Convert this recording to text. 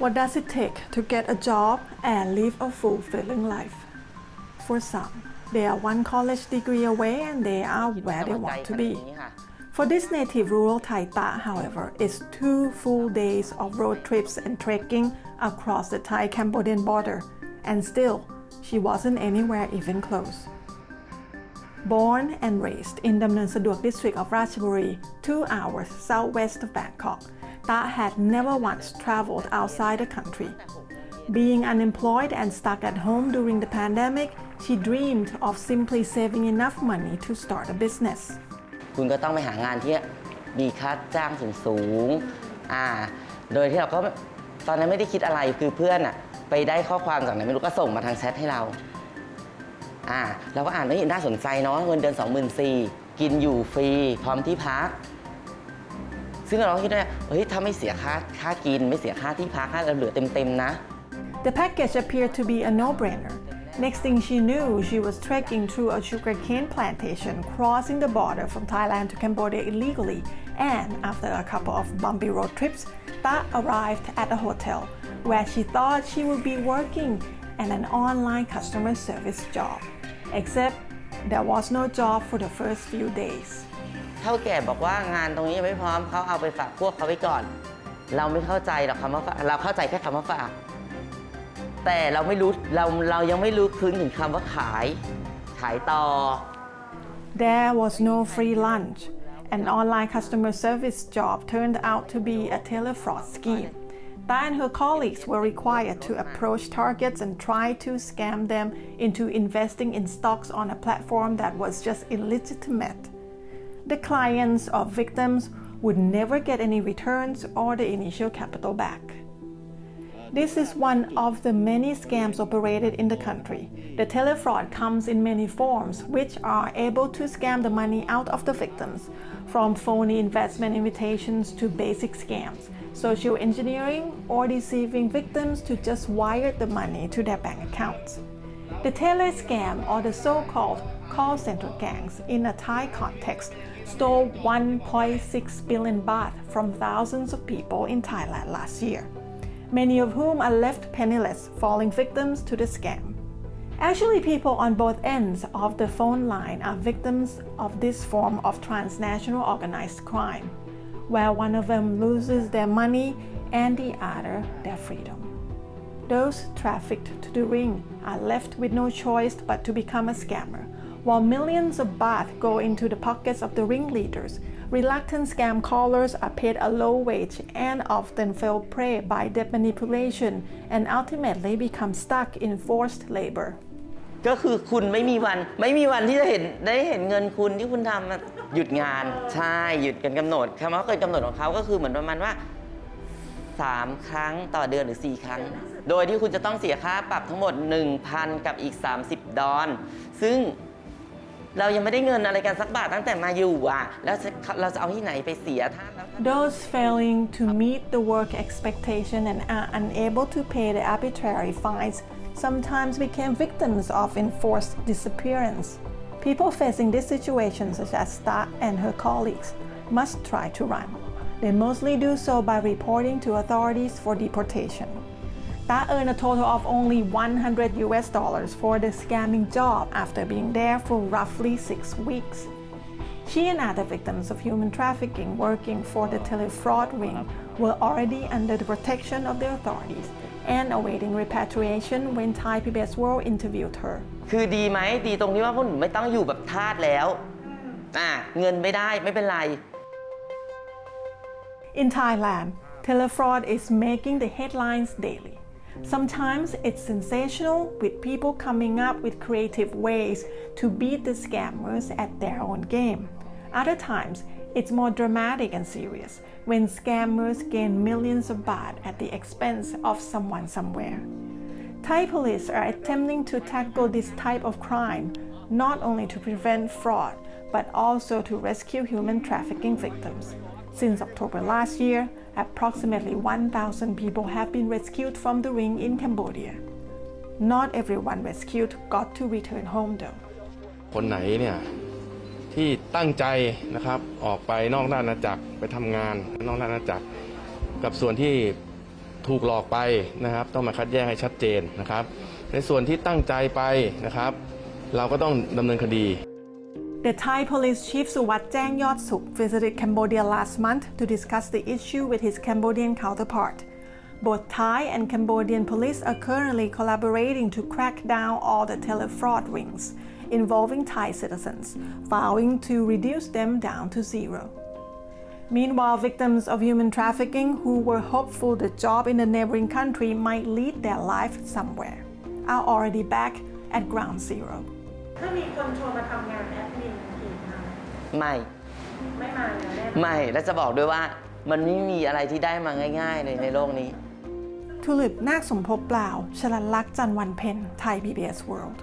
What does it take to get a job and live a fulfilling life? For some, they are one college degree away and they are where they want to be. For this native rural Thai Ta, however, it's 2 full days of road trips and trekking across the Thai-Cambodian border, and still, she wasn't anywhere even close. Born and raised in Damnon Saduak district of Ratchaburi, 2 hours southwest of Bangkok, Ta had never once traveled outside the country. Being unemployed and stuck at home during the pandemic, she dreamed of simply saving enough money to start a business. คุณก็ต้องไปหางานที่มีค่าจ้างสูงๆโดยที่เราก็ตอนนั้นไม่ได้คิดอะไรคือเพื่อนไปได้ข้อความจากไหนไม่รู้ก็ส่งมาทางแชทให้เราเราก็อ่านไม่น่าสนใจเนาะเงินเดือน 24,000 กินอยู่ฟรีพร้อมที่พักซึ่งเราคิดว่าเฮ้ยถ้าไม่เสียค่ากินไม่เสียค่าที่พักเราเหลือเต็มๆนะ The package appeared to be a no-brainer. Next thing she knew, she was trekking through a sugarcane plantation, crossing the border from Thailand to Cambodia illegally, and after a couple of bumpy road trips, Ta arrived at a hotel where she thought she would be working at an online customer service job. Except there was no job for the first few days. เท่าแก่บอกว่างานตรงนี้ยังไม่พร้อมเขาเอาไปฝากพวกเขาไว้ก่อนเราไม่เข้าใจหรอกคำว่าเราเข้าใจแค่คำว่าฝากแต่เราไม่รู้เรายังไม่รู้ถึงคำว่าขายต่อ There was no free lunch. An online customer service job turned out to be a telefraud scheme. Ta and her colleagues were required to approach targets and try to scam them into investing in stocks on a platform that was just illegitimate. The clients of victims would never get any returns or the initial capital back. This is one of the many scams operated in the country. The telefraud comes in many forms, which are able to scam the money out of the victims, from phony investment invitations to basic scams, social engineering, or deceiving victims to just wire the money to their bank accounts. The tele scam, or the so-called call center gangs in a Thai context, stole 1.6 billion baht from thousands of people in Thailand last year, many of whom are left penniless, falling victims to the scam. Actually, people on both ends of the phone line are victims of this form of transnational organized crime, where one of them loses their money and the other their freedom. Those trafficked to the ring are left with no choice but to become a scammer, while millions of baht go into the pockets of the ringleaders. Reluctant scam callers are paid a low wage and often fall prey by debt manipulation and ultimately become stuck in forced labor. ก็คือคุณไม่มีวันที่จะได้เห็นเงินคุณที่คุณทำหยุดงานใช่หยุดกันกำหนดคำว่าเกินกำหนดของเขาก็คือเหมือนประมาณว่า3 ครั้งต่อเดือนหรือ4 ครั้งโดยที่คุณจะต้องเสียค่าปรับทั้งหมด 1,000 กับอีก30 ดอลซึ่งเรายังไม่ได้เงินอะไรกันสักบาทตั้งแต่มาอยู่แล้วเราจะเอาที่ไหนไปเสียท่า Those failing to meet the work expectation and are unable to pay the arbitrary fines sometimes became victims of enforced disappearance. People facing this situation, such as Ta and her colleagues, must try to run. They mostly do so by reporting to authorities for deportation. Ta earned a total of only $100 for the scamming job after being there for roughly 6 weeks. She and other victims of human trafficking working for the telefraud ring were already under the protection of the authorities and awaiting repatriation when Thai PBS World interviewed her. คือดีไหมดีตรงที่ว่าพวกหนูไม่ต้องอยู่แบบทาสแล้วเงินไม่ได้ไม่เป็นไร In Thailand, telefraud is making the headlines daily. Sometimes it's sensational, with people coming up with creative ways to beat the scammers at their own game. Other times, it's more dramatic and serious when scammers gain millions of baht at the expense of someone somewhere. Thai police are attempting to tackle this type of crime not only to prevent fraud but also to rescue human trafficking victims. Since October last year, approximately 1,000 people have been rescued from the ring in Cambodia. Not everyone rescued got to return home though. คนไหนเนี่ยที่ตั้งใจนะครับออกไปนอกราชอาณาจักรไปทำงานนอกราชอาณาจักรกับส่วนที่ ถูกหลอกไปนะครับต้องมาคัดแยกให้ชัดเจนนะครับในส่วนที่ตั้งใจไปนะครับเราก็ต้องดำเนินคดี The Thai Police Chief Suwat Jang Yotsuk visited Cambodia last month to discuss the issue with his Cambodian counterpart. Both Thai and Cambodian police are currently collaborating to crack down all the telefraud rings involving Thai citizens, vowing to reduce them down to zero. Meanwhile, victims of human trafficking who were hopeful the job in the neighboring country might lead their life somewhere are already back at ground zero. ถ้ามีคนชวนมาทำงานแอดมินอีกมา ไม่ ไม่มาแล้วแน่ ไม่และจะบอกด้วยว่ามันไม่มีอะไรที่ได้มาง่ายๆเลยในโลกนี้ ทุลิปนาคสมภพเปล่า ชลันลักษณ์ จันทร์วันเพ็ญ ไทย PBS World